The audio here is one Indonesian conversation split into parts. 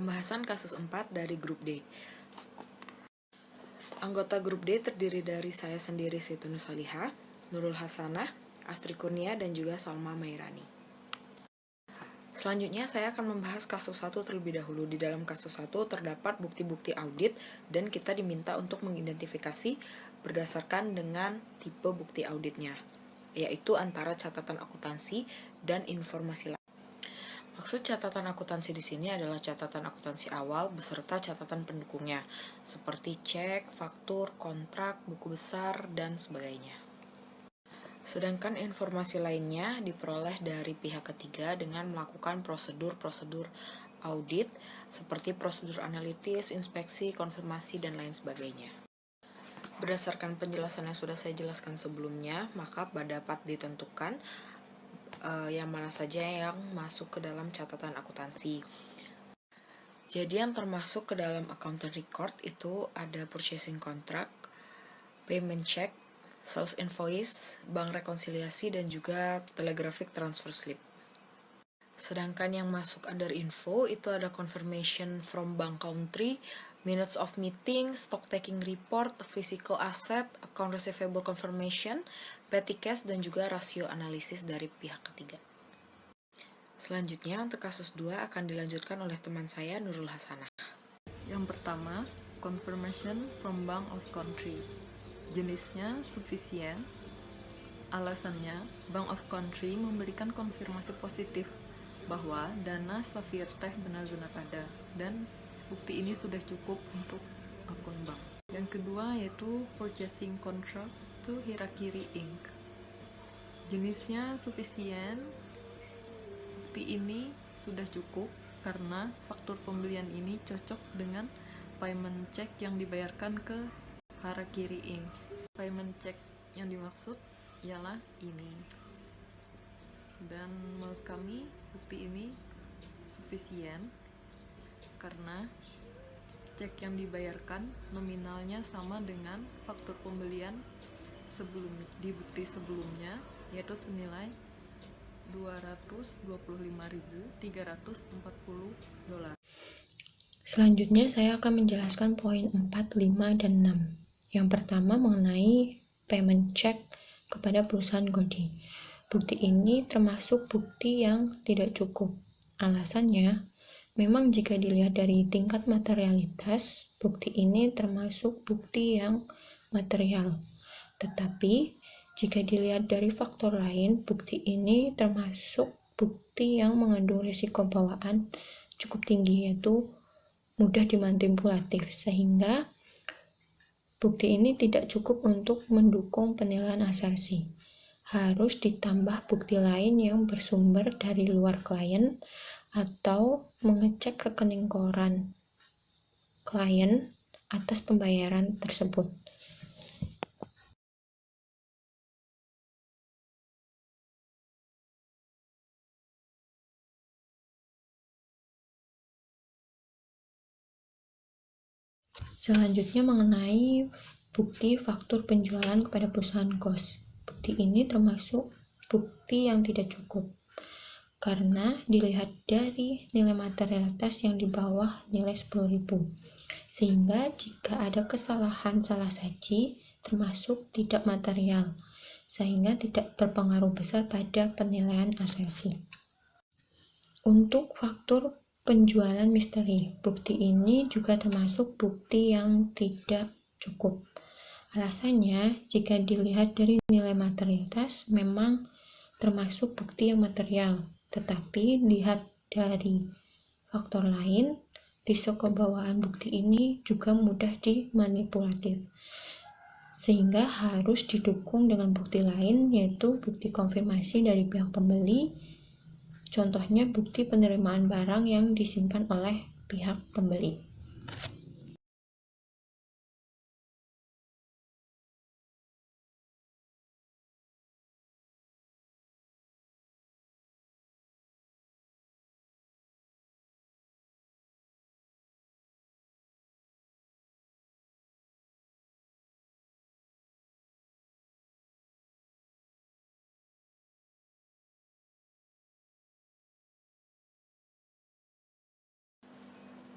Pembahasan kasus 4 dari grup D. Anggota grup D terdiri dari saya sendiri, Siti Nusalihah, Nurul Hasanah, Astri Kurnia, dan juga Salma Mairani. Selanjutnya saya akan membahas kasus 1 terlebih dahulu. Di dalam kasus 1 terdapat bukti-bukti audit dan kita diminta untuk mengidentifikasi berdasarkan dengan tipe bukti auditnya, yaitu antara catatan akuntansi dan informasi lain. Maksud catatan akuntansi di sini adalah catatan akuntansi awal beserta catatan pendukungnya, seperti cek, faktur, kontrak, buku besar, dan sebagainya. Sedangkan informasi lainnya diperoleh dari pihak ketiga dengan melakukan prosedur-prosedur audit, seperti prosedur analitis, inspeksi, konfirmasi, dan lain sebagainya. Berdasarkan penjelasan yang sudah saya jelaskan sebelumnya, maka dapat ditentukan yang mana saja yang masuk ke dalam catatan akuntansi. Jadi yang termasuk ke dalam accounting record itu ada purchasing contract, payment check, sales invoice, bank rekonsiliasi, dan juga telegraphic transfer slip. Sedangkan yang masuk under info itu ada confirmation from bank country, minutes of meeting, stock taking report, physical asset, account receivable confirmation, petty cash, dan juga rasio analisis dari pihak ketiga. Selanjutnya untuk kasus 2 akan dilanjutkan oleh teman saya, Nurul Hasanah. Yang pertama, confirmation from bank of country. Jenisnya sufficient. Alasannya, bank of country memberikan konfirmasi positif bahwa dana Safir Tech benar-benar ada dan bukti ini sudah cukup untuk akun bank. Yang kedua yaitu purchasing contract to Hirakiri Inc. Jenisnya sufficient. Bukti ini sudah cukup karena faktur pembelian ini cocok dengan payment check yang dibayarkan ke Harakiri Inc. Payment check yang dimaksud ialah ini. Dan menurut kami bukti ini sufficient karena cek yang dibayarkan nominalnya sama dengan faktur pembelian di bukti sebelumnya, yaitu senilai $225.340. Selanjutnya saya akan menjelaskan poin 4, 5, dan 6. Yang pertama mengenai payment check kepada perusahaan Godi. Bukti ini termasuk bukti yang tidak cukup. Alasannya, memang jika dilihat dari tingkat materialitas, bukti ini termasuk bukti yang material. Tetapi, jika dilihat dari faktor lain, bukti ini termasuk bukti yang mengandung risiko bawaan cukup tinggi, yaitu mudah dimanipulatif, sehingga bukti ini tidak cukup untuk mendukung penilaian asersi. Harus ditambah bukti lain yang bersumber dari luar klien atau mengecek rekening koran klien atas pembayaran tersebut. Selanjutnya mengenai bukti faktur penjualan kepada perusahaan kos. Bukti ini termasuk bukti yang tidak cukup karena dilihat dari nilai materialitas yang di bawah nilai 10.000. Sehingga jika ada kesalahan salah saji termasuk tidak material, sehingga tidak berpengaruh besar pada penilaian asersi. Untuk faktur penjualan misteri, bukti ini juga termasuk bukti yang tidak cukup. Alasannya, jika dilihat dari nilai materialitas, memang termasuk bukti yang material, tetapi lihat dari faktor lain, risiko bawaan bukti ini juga mudah dimanipulatif, sehingga harus didukung dengan bukti lain, yaitu bukti konfirmasi dari pihak pembeli. Contohnya bukti penerimaan barang yang disimpan oleh pihak pembeli.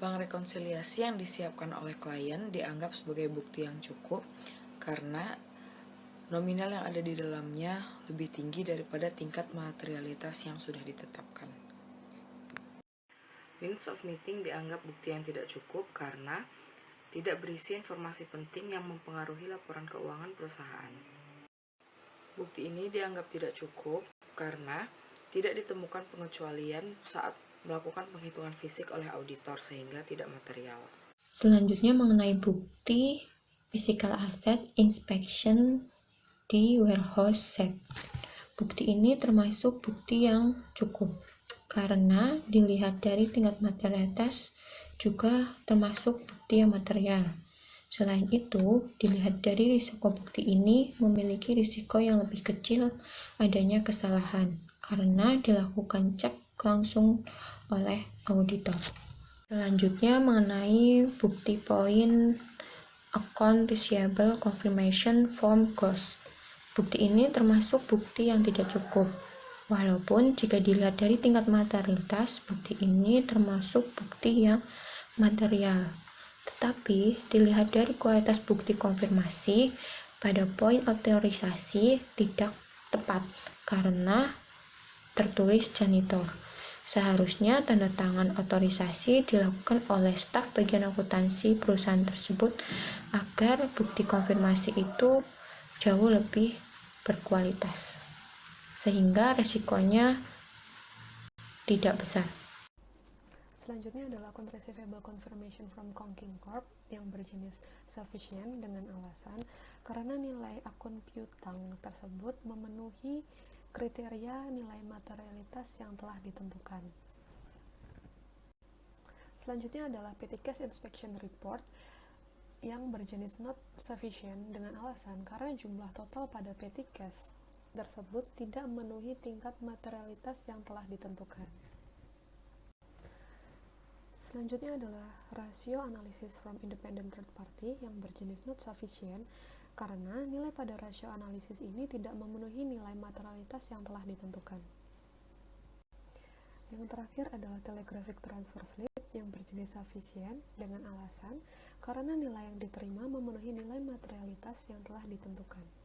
Bank rekonsiliasi yang disiapkan oleh klien dianggap sebagai bukti yang cukup karena nominal yang ada di dalamnya lebih tinggi daripada tingkat materialitas yang sudah ditetapkan. Minutes of meeting dianggap bukti yang tidak cukup karena tidak berisi informasi penting yang mempengaruhi laporan keuangan perusahaan. Bukti ini dianggap tidak cukup karena tidak ditemukan pengecualian saat melakukan penghitungan fisik oleh auditor sehingga tidak material. Selanjutnya mengenai bukti physical asset inspection di warehouse set. Bukti ini termasuk bukti yang cukup karena dilihat dari tingkat materialitas juga termasuk bukti yang material. Selain itu, dilihat dari risiko bukti ini memiliki risiko yang lebih kecil adanya kesalahan karena dilakukan cek langsung oleh auditor. Selanjutnya mengenai bukti poin account receivable confirmation form GOS. Bukti ini termasuk bukti yang tidak cukup. Walaupun jika dilihat dari tingkat materialitas, bukti ini termasuk bukti yang material. Tetapi dilihat dari kualitas bukti konfirmasi pada poin otorisasi tidak tepat karena tertulis janitor. Seharusnya tanda tangan otorisasi dilakukan oleh staf bagian akuntansi perusahaan tersebut agar bukti konfirmasi itu jauh lebih berkualitas, sehingga resikonya tidak besar. Selanjutnya adalah account receivable confirmation from Konking Corp yang berjenis sufficient dengan alasan karena nilai akun piutang tersebut memenuhi kriteria nilai materialitas yang telah ditentukan. Selanjutnya adalah petty cash inspection report yang berjenis not sufficient dengan alasan karena jumlah total pada petty cash tersebut tidak memenuhi tingkat materialitas yang telah ditentukan. Selanjutnya adalah rasio analisis from independent third party yang berjenis not sufficient karena nilai pada rasio analisis ini tidak memenuhi nilai materialitas yang telah ditentukan. Yang terakhir adalah telegraphic transfer slip yang berjenis sufficient dengan alasan karena nilai yang diterima memenuhi nilai materialitas yang telah ditentukan.